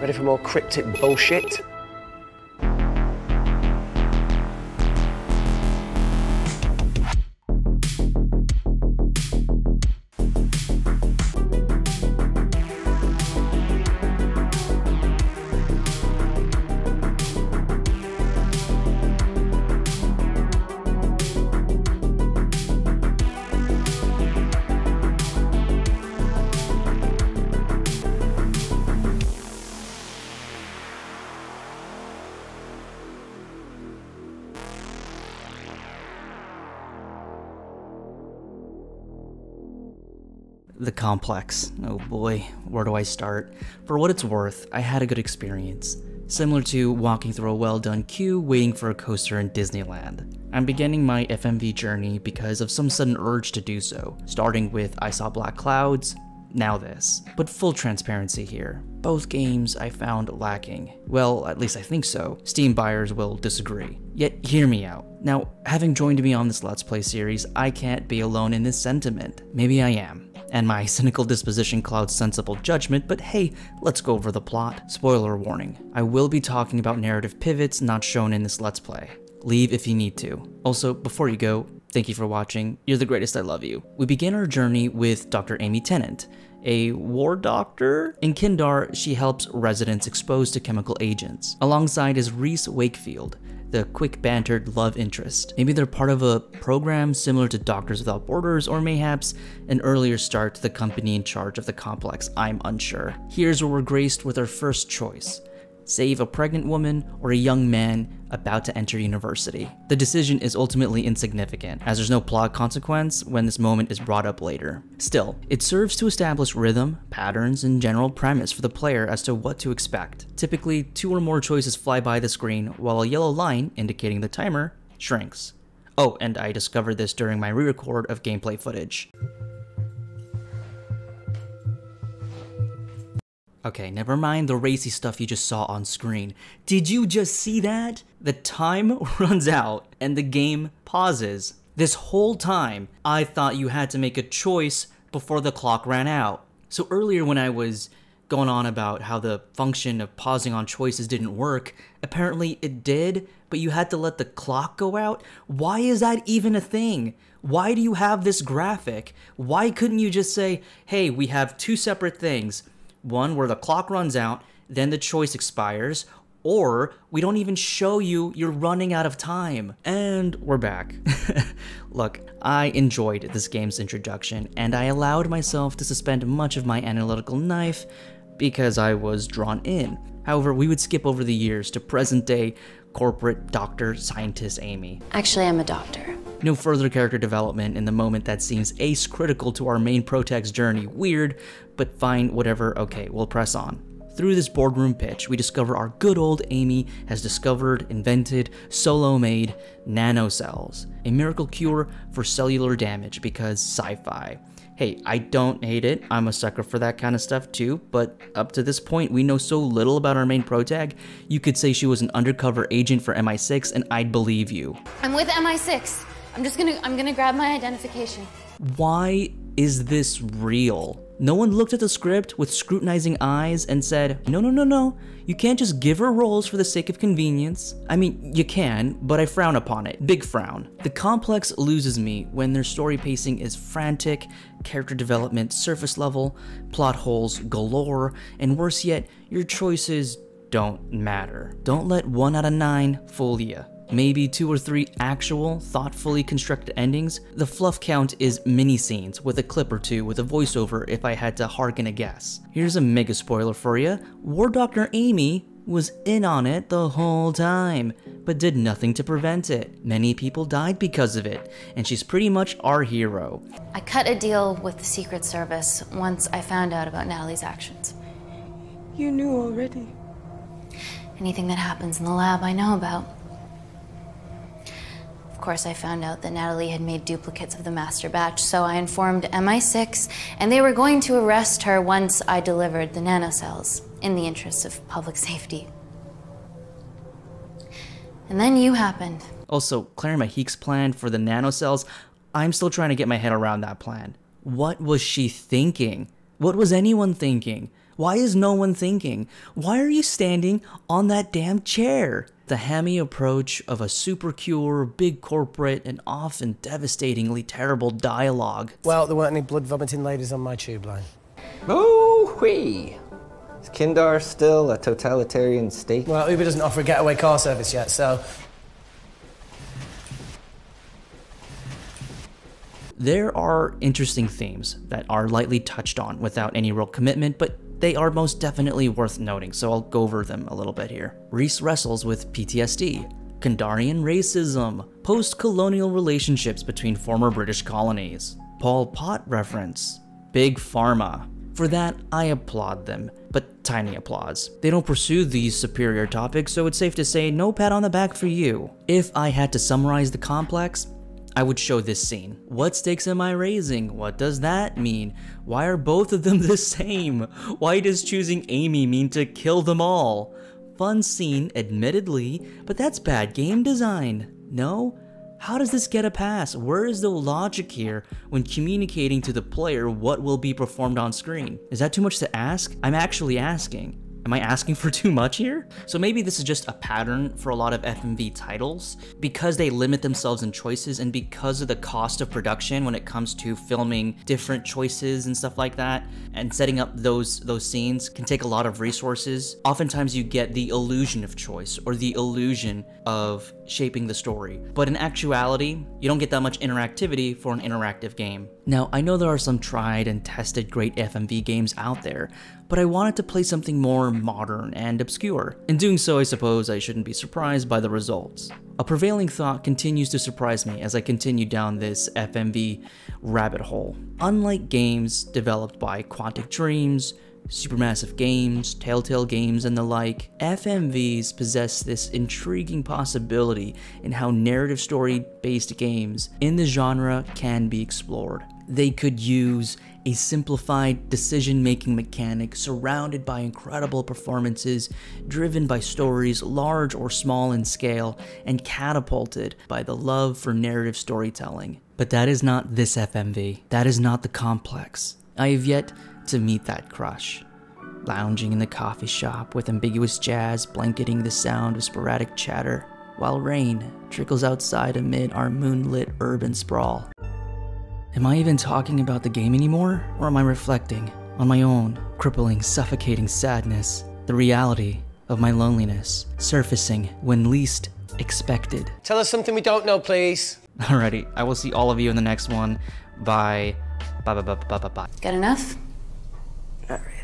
Ready for more cryptic bullshit? The complex. Oh boy, where do I start? For what it's worth, I had a good experience. Similar to walking through a well-done queue waiting for a coaster in Disneyland. I'm beginning my FMV journey because of some sudden urge to do so, starting with I Saw Black Clouds, now this. But full transparency here, both games I found lacking. Well, at least I think so. Steam buyers will disagree. Yet hear me out. Now, having joined me on this Let's Play series, I can't be alone in this sentiment. Maybe I am. And my cynical disposition clouds sensible judgment, but hey, let's go over the plot. Spoiler warning, I will be talking about narrative pivots not shown in this Let's Play. Leave if you need to. Also, before you go, thank you for watching. You're the greatest, I love you. We begin our journey with Dr. Amy Tennant, a war doctor? In Kindar, she helps residents exposed to chemical agents, alongside is Reese Wakefield, the quick-bantered love interest. Maybe they're part of a program similar to Doctors Without Borders, or mayhaps an earlier start to the company in charge of the complex, I'm unsure. Here's where we're graced with our first choice. Save a pregnant woman or a young man about to enter university. The decision is ultimately insignificant, as there's no plot consequence when this moment is brought up later. Still, it serves to establish rhythm, patterns, and general premise for the player as to what to expect. Typically, 2 or more choices fly by the screen, while a yellow line, indicating the timer, shrinks. Oh, and I discovered this during my re-record of gameplay footage. Okay, never mind the racy stuff you just saw on screen. Did you just see that? The time runs out and the game pauses. This whole time, I thought you had to make a choice before the clock ran out. So earlier when I was going on about how the function of pausing on choices didn't work, apparently it did, but you had to let the clock go out? Why is that even a thing? Why do you have this graphic? Why couldn't you just say, hey, we have 2 separate things. One where the clock runs out, then the choice expires, or we don't even show you you're running out of time. And we're back. Look, I enjoyed this game's introduction, and I allowed myself to suspend much of my analytical knife because I was drawn in. However, we would skip over the years to present-day corporate doctor scientist Amy. Actually, I'm a doctor. No further character development in the moment that seems ace-critical to our main protag's journey. Weird, but fine, whatever, okay, we'll press on. Through this boardroom pitch, we discover our good old Amy has discovered, invented, solo-made nanocells, a miracle cure for cellular damage because sci-fi. Hey, I don't hate it, I'm a sucker for that kind of stuff too, but up to this point we know so little about our main protag, you could say she was an undercover agent for MI6 and I'd believe you. I'm with MI6. I'm gonna grab my identification. Why is this real? No one looked at the script with scrutinizing eyes and said, no, you can't just give her roles for the sake of convenience. I mean, you can, but I frown upon it. Big frown. The complex loses me when their story pacing is frantic, character development surface level, plot holes galore, and worse yet, your choices don't matter. Don't let 1 out of 9 fool ya. Maybe 2 or 3 actual, thoughtfully constructed endings. The fluff count is mini-scenes with a clip or 2 with a voiceover if I had to harken a guess. Here's a mega spoiler for you. War Dr. Amy was in on it the whole time, but did nothing to prevent it. Many people died because of it, and she's pretty much our hero. I cut a deal with the Secret Service once I found out about Natalie's actions. You knew already. Anything that happens in the lab I know about. Of course, I found out that Natalie had made duplicates of the master batch, so I informed MI6, and they were going to arrest her once I delivered the nanocells, in the interest of public safety. And then you happened. Also, Claire Mahik's plan for the nanocells, I'm still trying to get my head around that plan. What was she thinking? What was anyone thinking? Why is no one thinking? Why are you standing on that damn chair? The hammy approach of a super cure, big corporate, and often devastatingly terrible dialogue. Well, there weren't any blood-vomiting ladies on my tube line. Oh-wee! Is Kindar still a totalitarian state? Well, Uber doesn't offer a getaway car service yet, so... There are interesting themes that are lightly touched on without any real commitment, but they are most definitely worth noting, so I'll go over them a little bit here. Reese wrestles with PTSD, Kandarian racism, post-colonial relationships between former British colonies, Pol Pot reference, Big Pharma. For that, I applaud them, but tiny applause. They don't pursue these superior topics, so it's safe to say no pat on the back for you. If I had to summarize the complex, I would show this scene. What stakes am I raising? What does that mean? Why are both of them the same? Why does choosing Amy mean to kill them all? Fun scene, admittedly, but that's bad game design. No? How does this get a pass? Where is the logic here when communicating to the player what will be performed on screen? Is that too much to ask? I'm actually asking. Am I asking for too much here? So maybe this is just a pattern for a lot of FMV titles because they limit themselves in choices and because of the cost of production when it comes to filming different choices and stuff like that, and setting up those scenes can take a lot of resources. Oftentimes you get the illusion of choice or the illusion of shaping the story, but in actuality, you don't get that much interactivity for an interactive game. Now, I know there are some tried and tested great FMV games out there, but I wanted to play something more modern and obscure. In doing so, I suppose I shouldn't be surprised by the results. A prevailing thought continues to surprise me as I continue down this FMV rabbit hole. Unlike games developed by Quantic Dreams, Supermassive Games, Telltale Games, and the like, FMVs possess this intriguing possibility in how narrative story-based games in the genre can be explored. They could use a simplified decision-making mechanic surrounded by incredible performances, driven by stories large or small in scale, and catapulted by the love for narrative storytelling. But that is not this FMV. That is not the complex. I have yet to meet that crush. Lounging in the coffee shop with ambiguous jazz blanketing the sound of sporadic chatter, while rain trickles outside amid our moonlit urban sprawl. Am I even talking about the game anymore, or am I reflecting on my own crippling, suffocating sadness, the reality of my loneliness, surfacing when least expected? Tell us something we don't know, please. Alrighty, I will see all of you in the next one. Bye. Bye. Got enough? Not really.